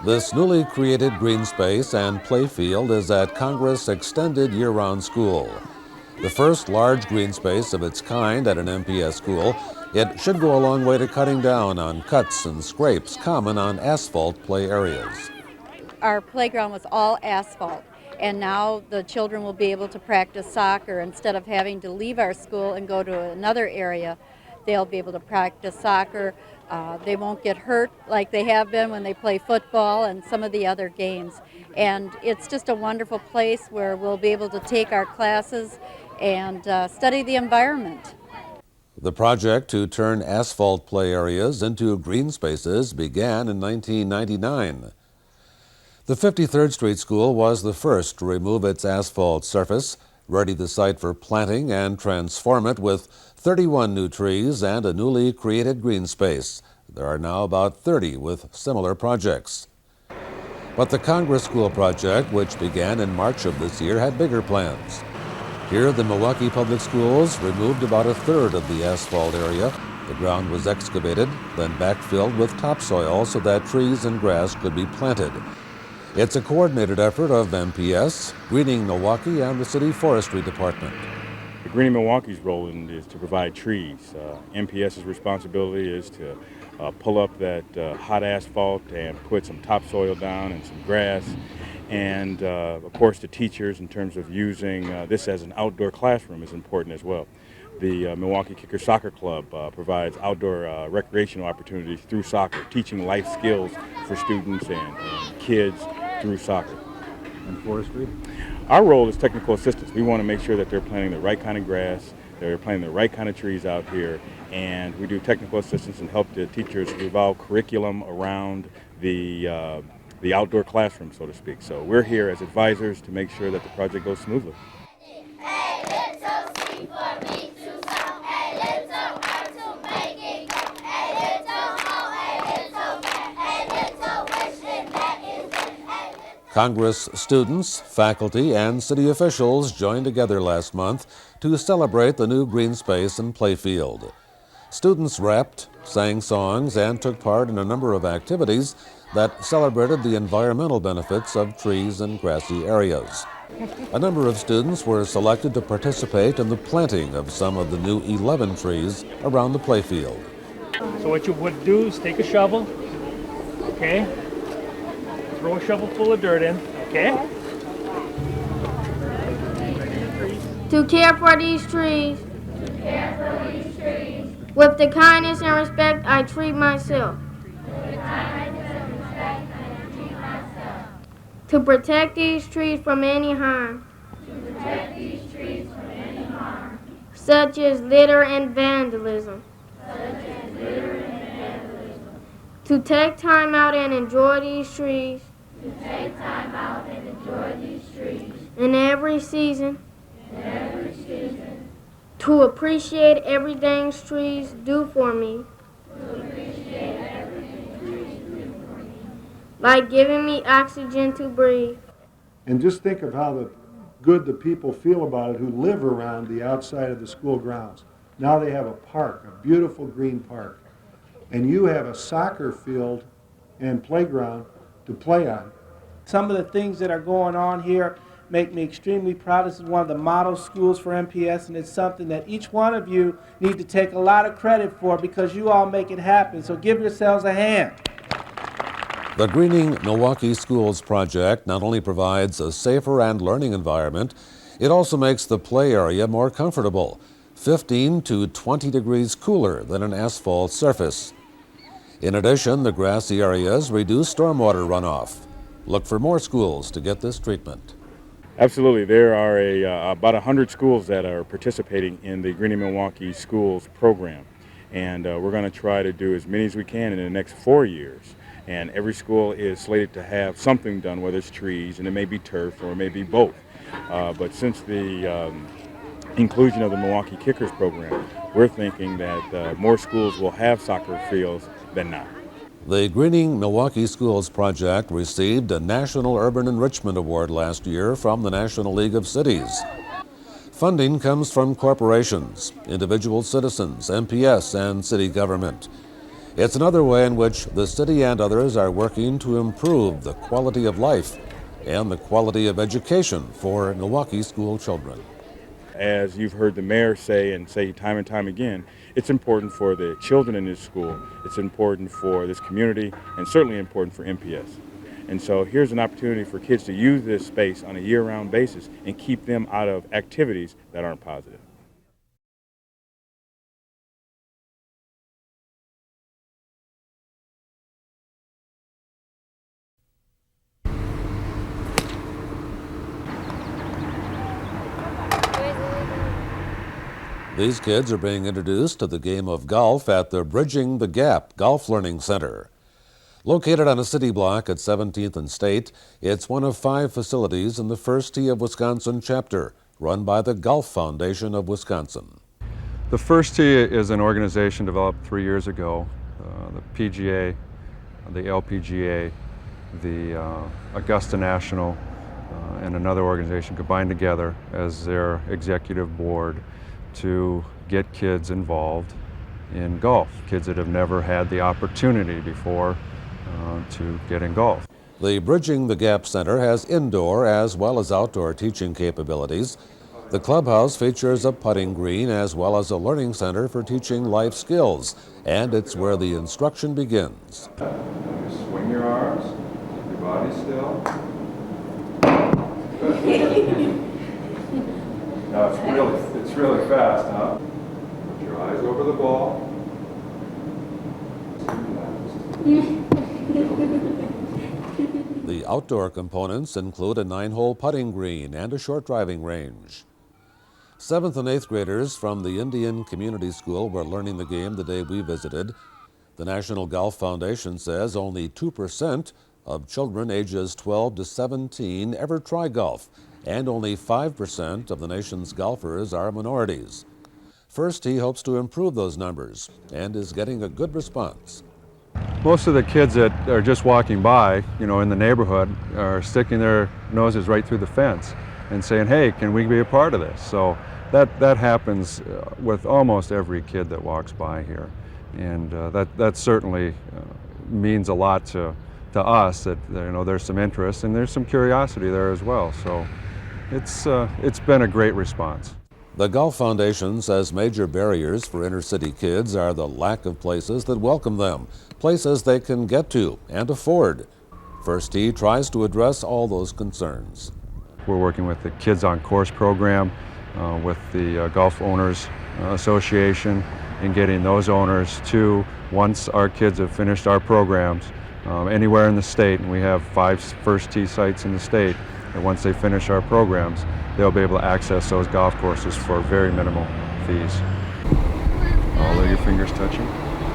This newly created green space and playfield is at Congress Extended Year-Round School. The first large green space of its kind at an MPS school, it should go a long way to cutting down on cuts and scrapes common on asphalt play areas. Our playground was all asphalt, and now the children will be able to practice soccer instead of having to leave our school and go to another area. They'll be able to practice soccer. They won't get hurt like they have been when they play football and some of the other games. And it's just a wonderful place where we'll be able to take our classes and study the environment. The project to turn asphalt play areas into green spaces began in 1999. The 53rd Street School was the first to remove its asphalt surface, ready the site for planting, and transform it with 31 new trees and a newly created green space. There are now about 30 with similar projects. But the Congress School project, which began in March of this year, had bigger plans. Here, the Milwaukee Public Schools removed about a third of the asphalt area. The ground was excavated, then backfilled with topsoil so that trees and grass could be planted. It's a coordinated effort of MPS, Greening Milwaukee, and the City Forestry Department. Greening Milwaukee's role is to provide trees. MPS's responsibility is to pull up that hot asphalt and put some topsoil down and some grass. And of course the teachers, in terms of using this as an outdoor classroom, is important as well. The Milwaukee Kickers Soccer Club provides outdoor recreational opportunities through soccer, teaching life skills for students and kids through soccer. And forestry? Our role is technical assistance. We want to make sure that they're planting the right kind of grass, they're planting the right kind of trees out here, and we do technical assistance and help the teachers revolve curriculum around the outdoor classroom, so to speak. So we're here as advisors to make sure that the project goes smoothly. Congress students, faculty, and city officials joined together last month to celebrate the new green space and playfield. Students rapped, sang songs, and took part in a number of activities that celebrated the environmental benefits of trees and grassy areas. A number of students were selected to participate in the planting of some of the new 11 trees around the playfield. So what you would do is take a shovel, okay? Throw a shovel full of dirt in, okay? To care for these trees. With the kindness and respect I treat myself. To protect these trees from any harm. Such as litter and vandalism. To take time out and enjoy these trees. In every season. To appreciate everything trees do for me. Like giving me oxygen to breathe. And just think of how good the people feel about it who live around the outside of the school grounds. Now they have a park, a beautiful green park. And you have a soccer field and playground to play on. Some of the things that are going on here make me extremely proud. This is one of the model schools for MPS, and it's something that each one of you need to take a lot of credit for because you all make it happen. So give yourselves a hand. The Greening Milwaukee Schools project not only provides a safer and learning environment, it also makes the play area more comfortable, 15 to 20 degrees cooler than an asphalt surface. In addition, the grassy areas reduce stormwater runoff. Look for more schools to get this treatment. Absolutely. There are about 100 schools that are participating in the Greening Milwaukee Schools program. And we're going to try to do as many as we can in the next 4 years. And every school is slated to have something done, whether it's trees, and it may be turf, or it may be both. But since the inclusion of the Milwaukee Kickers program, we're thinking that more schools will have soccer fields than not. The Greening Milwaukee Schools project received a National Urban Enrichment Award last year from the National League of Cities. Funding comes from corporations, individual citizens, MPS, and city government. It's another way in which the city and others are working to improve the quality of life and the quality of education for Milwaukee school children. As you've heard the mayor say and say time and time again, it's important for the children in this school, it's important for this community, and certainly important for MPS. And so here's an opportunity for kids to use this space on a year-round basis and keep them out of activities that aren't positive. These kids are being introduced to the game of golf at the Bridging the Gap Golf Learning Center. Located on a city block at 17th and State, it's one of 5 facilities in the First Tee of Wisconsin chapter, run by the Golf Foundation of Wisconsin. The First Tee is an organization developed 3 years ago. The PGA, the LPGA, the Augusta National, and another organization combined together as their executive board to get kids involved in golf, kids that have never had the opportunity before to get in golf. The Bridging the Gap Center has indoor as well as outdoor teaching capabilities. The clubhouse features a putting green as well as a learning center for teaching life skills, and it's where the instruction begins. Swing your arms, keep your body still. Now it's really fast, huh? Put your eyes over the ball. The outdoor components include a 9-hole putting green and a short driving range. 7th and 8th graders from the Indian Community School were learning the game the day we visited. The National Golf Foundation says only 2% of children ages 12 to 17 ever try golf, and only 5% of the nation's golfers are minorities. First Tee hopes to improve those numbers and is getting a good response. Most of the kids that are just walking by, in the neighborhood are sticking their noses right through the fence and saying, hey, can we be a part of this? So that happens with almost every kid that walks by here. And that certainly means a lot to us that there's some interest and there's some curiosity there as well. So it's been a great response. The Golf Foundation says major barriers for inner-city kids are the lack of places that welcome them, places they can get to and afford. First Tee tries to address all those concerns. We're working with the Kids on Course program, with the Golf Owners Association, and getting those owners to, once our kids have finished our programs, anywhere in the state, and we have 5 First Tee sites in the state, and once they finish our programs, they'll be able to access those golf courses for very minimal fees. All of your fingers touching?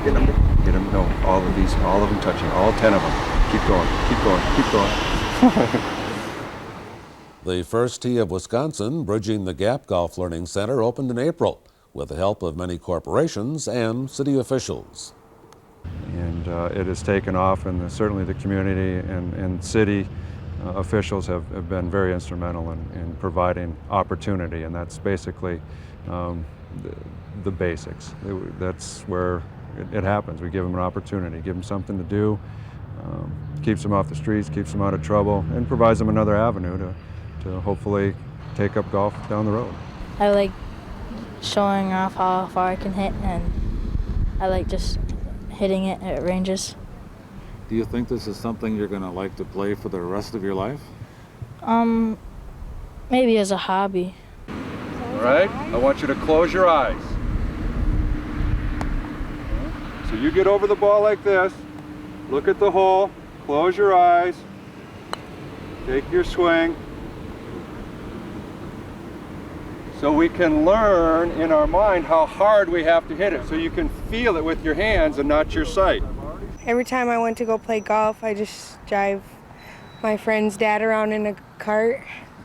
Get them, no, all of them touching, all 10 of them. Keep going, keep going, keep going. The First Tee of Wisconsin, Bridging the Gap Golf Learning Center, opened in April with the help of many corporations and city officials. And it has taken off, and certainly the community and city officials have been very instrumental in providing opportunity, and that's basically the basics. That's where it happens. We give them an opportunity, give them something to do, keeps them off the streets, keeps them out of trouble, and provides them another avenue to hopefully take up golf down the road. I like showing off how far I can hit, and I like just hitting it at ranges. Do you think this is something you're going to like to play for the rest of your life? Maybe as a hobby. All right, I want you to close your eyes. So you get over the ball like this, look at the hole, close your eyes, take your swing. So we can learn in our mind how hard we have to hit it, so you can feel it with your hands and not your sight. Every time I went to go play golf, I just drive my friend's dad around in a cart.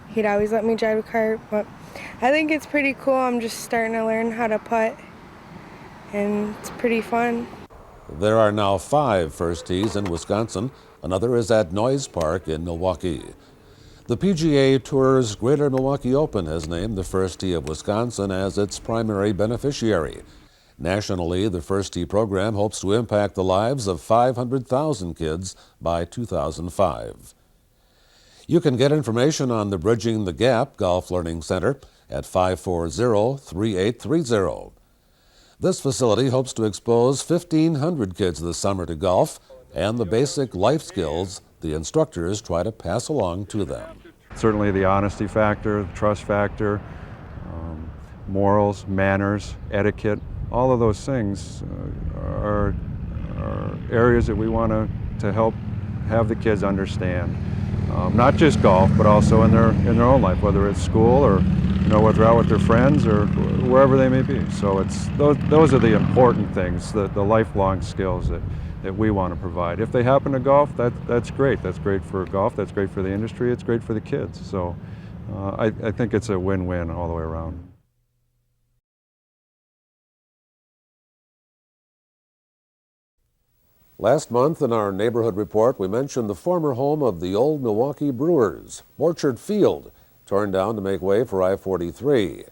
He'd always let me drive a cart, but I think it's pretty cool. I'm just starting to learn how to putt, and it's pretty fun. There are now 5 First Tees in Wisconsin. Another is at Noyes Park in Milwaukee. The PGA Tour's Greater Milwaukee Open has named the First Tee of Wisconsin as its primary beneficiary. Nationally, the First Tee program hopes to impact the lives of 500,000 kids by 2005. You can get information on the Bridging the Gap Golf Learning Center at 540-3830. This facility hopes to expose 1,500 kids this summer to golf and the basic life skills the instructors try to pass along to them. Certainly the honesty factor, the trust factor, morals, manners, etiquette, all of those things are areas that we want to help have the kids understand. Not just golf, but also in their own life, whether it's school or whether they're out with their friends or wherever they may be. So it's those are the important things, the lifelong skills that we want to provide. If they happen to golf, that's great. That's great for golf. That's great for the industry. It's great for the kids. So I think it's a win-win all the way around. Last month in our neighborhood report, we mentioned the former home of the old Milwaukee Brewers, Orchard Field, torn down to make way for I-43.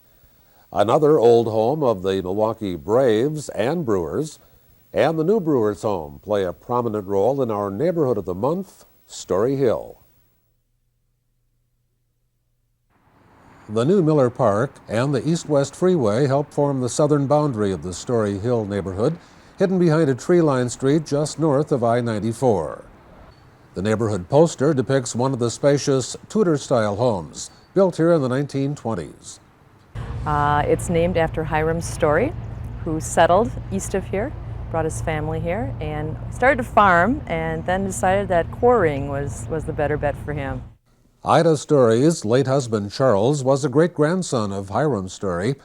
Another old home of the Milwaukee Braves and Brewers, and the new Brewers home play a prominent role in our neighborhood of the month, Story Hill. The new Miller Park and the East-West Freeway help form the southern boundary of the Story Hill neighborhood, hidden behind a tree-lined street just north of I-94. The neighborhood poster depicts one of the spacious Tudor-style homes built here in the 1920s. It's named after Hiram Story, who settled east of here, brought his family here, and started to farm, and then decided that quarrying was the better bet for him. Ida Story's late husband Charles was a great-grandson of Hiram Story.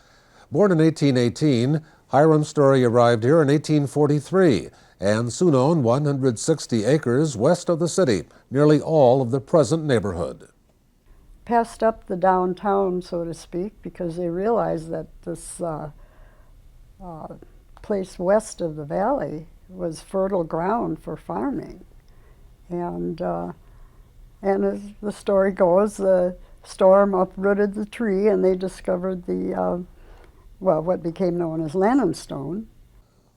Born in 1818, Hiram Story arrived here in 1843 and soon owned 160 acres west of the city, nearly all of the present neighborhood. Passed up the downtown, so to speak, because they realized that this place west of the valley was fertile ground for farming. And as the story goes, the storm uprooted the tree and they discovered the what became known as Lannonstone.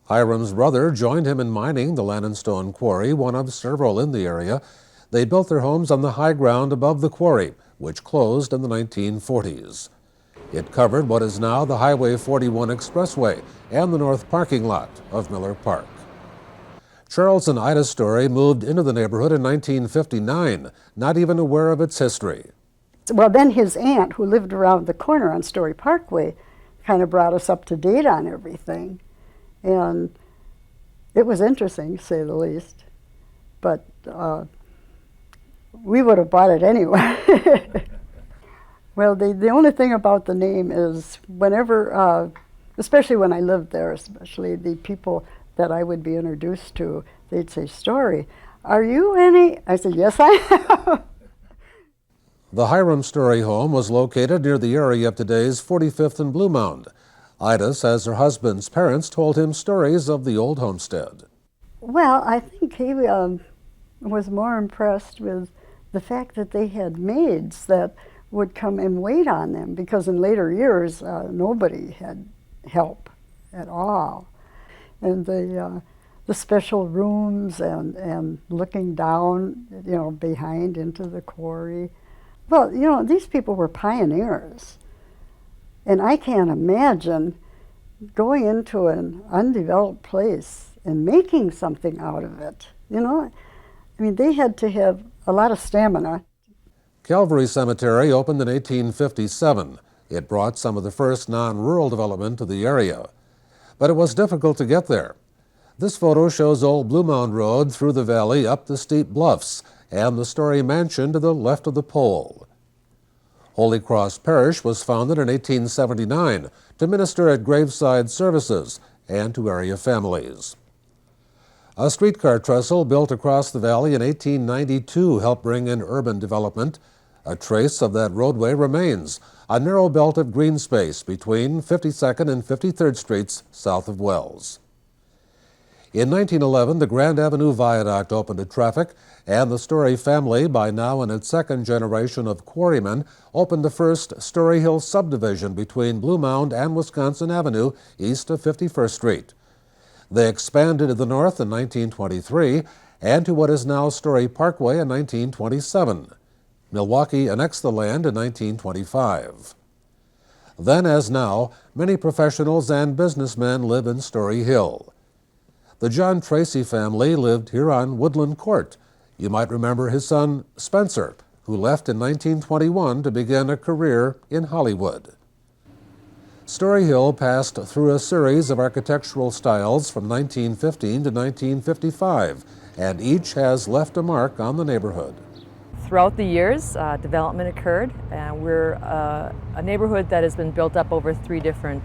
Hiram's brother joined him in mining the Lannonstone quarry, one of several in the area. They built their homes on the high ground above the quarry, which closed in the 1940s. It covered what is now the Highway 41 Expressway and the north parking lot of Miller Park. Charles and Ida Story moved into the neighborhood in 1959, not even aware of its history. Well, then his aunt, who lived around the corner on Story Parkway, kind of brought us up to date on everything. And it was interesting, to say the least. But we would have bought it anyway. Well, the only thing about the name is whenever, especially when I lived there, especially the people that I would be introduced to, they'd say, Story, are you any? I said, yes, I am. The Hiram Story home was located near the area of today's 45th and Blue Mound. Ida says her husband's parents told him stories of the old homestead. Well, I think he was more impressed with the fact that they had maids that would come and wait on them, because in later years nobody had help at all. And the special rooms and looking down, behind into the quarry. Well, these people were pioneers. And I can't imagine going into an undeveloped place and making something out of it. I mean, they had to have a lot of stamina. Calvary Cemetery opened in 1857. It brought some of the first non-rural development to the area. But it was difficult to get there. This photo shows Old Blue Mound Road through the valley up the steep bluffs and the Story Mansion to the left of the pole. Holy Cross Parish was founded in 1879 to minister at graveside services and to area families. A streetcar trestle built across the valley in 1892 helped bring in urban development. A trace of that roadway remains, a narrow belt of green space between 52nd and 53rd Streets south of Wells. In 1911, the Grand Avenue Viaduct opened to traffic, and the Story family, by now in its second generation of quarrymen, opened the first Story Hill subdivision between Blue Mound and Wisconsin Avenue, east of 51st Street. They expanded to the north in 1923 and to what is now Story Parkway in 1927. Milwaukee annexed the land in 1925. Then, as now, many professionals and businessmen live in Story Hill. The John Tracy family lived here on Woodland Court. You might remember his son, Spencer, who left in 1921 to begin a career in Hollywood. Story Hill passed through a series of architectural styles from 1915 to 1955, and each has left a mark on the neighborhood. Throughout the years, development occurred, and we're a neighborhood that has been built up over 3 different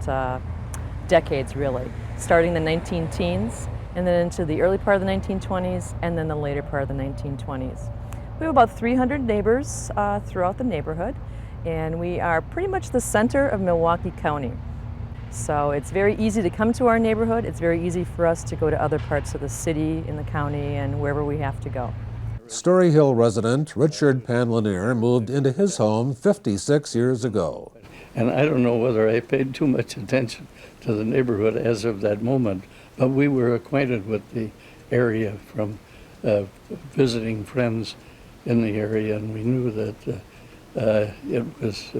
decades, really, starting the 19-teens, and then into the early part of the 1920s, and then the later part of the 1920s. We have about 300 neighbors throughout the neighborhood, and we are pretty much the center of Milwaukee County. So it's very easy to come to our neighborhood. It's very easy for us to go to other parts of the city, in the county, and wherever we have to go. Story Hill resident Richard Panlanier moved into his home 56 years ago. And I don't know whether I paid too much attention to the neighborhood as of that moment, but we were acquainted with the area from visiting friends in the area, and we knew that it was,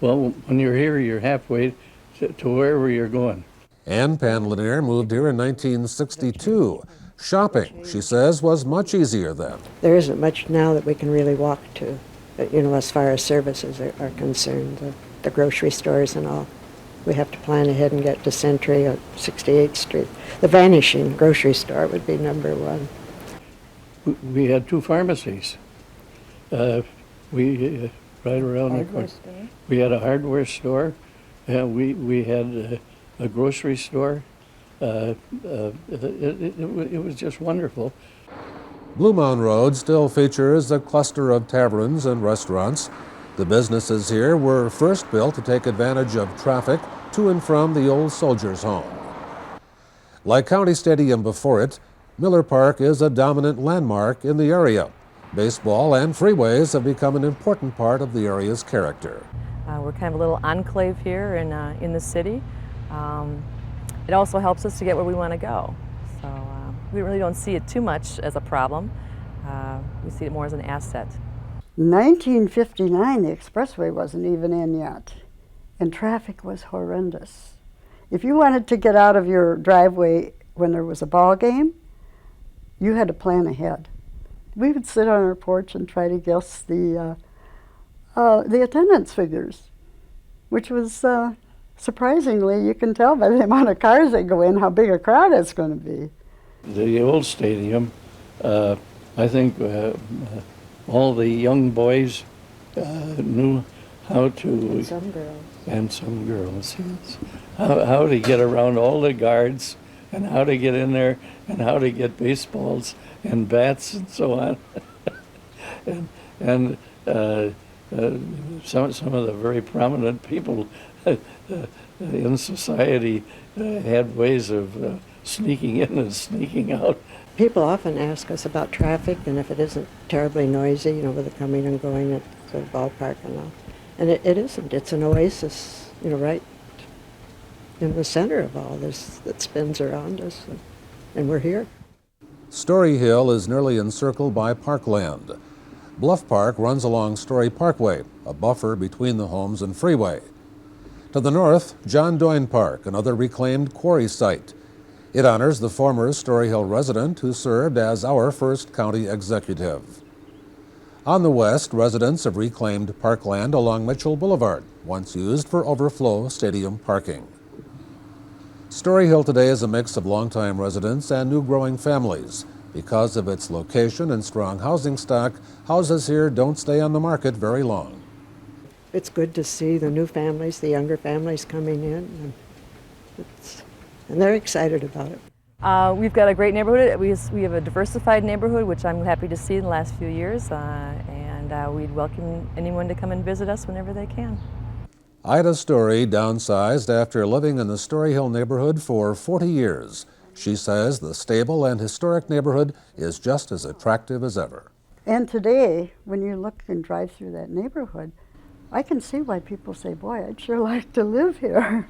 well, when you're here, you're halfway to wherever you're going. Ann Panlanier moved here in 1962. Shopping, she says, was much easier then. There isn't much now that we can really walk to, as far as services are concerned, the grocery stores and all. We have to plan ahead and get to Century at 68th Street. The vanishing grocery store would be number 1. We had 2 pharmacies. We right around the corner. We had a hardware store. We had a grocery store. It was just wonderful. Blue Mound Road still features a cluster of taverns and restaurants. The businesses here were first built to take advantage of traffic to and from the old soldiers' home. Like County Stadium before it, Miller Park is a dominant landmark in the area. Baseball and freeways have become an important part of the area's character. We're kind of a little enclave here in the city. It also helps us to get where we want to go. So we really don't see it too much as a problem. We see it more as an asset. In 1959, the expressway wasn't even in yet, and traffic was horrendous. If you wanted to get out of your driveway when there was a ball game, you had to plan ahead. We would sit on our porch and try to guess the attendance figures, which was surprisingly, you can tell by the amount of cars that go in how big a crowd it's going to be. The old stadium, I think all the young boys knew how to... And some girls. And some girls, yes. How to get around all the guards, and how to get in there, and how to get baseballs and bats and so on. and some of the very prominent people in society had ways of sneaking in and sneaking out. People often ask us about traffic and if it isn't terribly noisy, with the coming and going at the ballpark and all. And it isn't. It's an oasis, right in the center of all this that spins around us, and we're here. Story Hill is nearly encircled by parkland. Bluff Park runs along Story Parkway, a buffer between the homes and freeway. To the north, John Doyne Park, another reclaimed quarry site. It honors the former Story Hill resident who served as our first county executive. On the west, residents have reclaimed parkland along Mitchell Boulevard, once used for overflow stadium parking. Story Hill today is a mix of longtime residents and new growing families. Because of its location and strong housing stock, houses here don't stay on the market very long. It's good to see the new families, the younger families coming in, and they're excited about it. We've got a great neighborhood. We have a diversified neighborhood, which I'm happy to see in the last few years, and we'd welcome anyone to come and visit us whenever they can. Ida Story downsized after living in the Story Hill neighborhood for 40 years. She says the stable and historic neighborhood is just as attractive as ever. And today, when you look and drive through that neighborhood, I can see why people say, boy, I'd sure like to live here.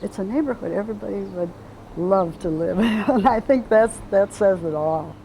It's a neighborhood everybody would love to live in, and I think that says it all.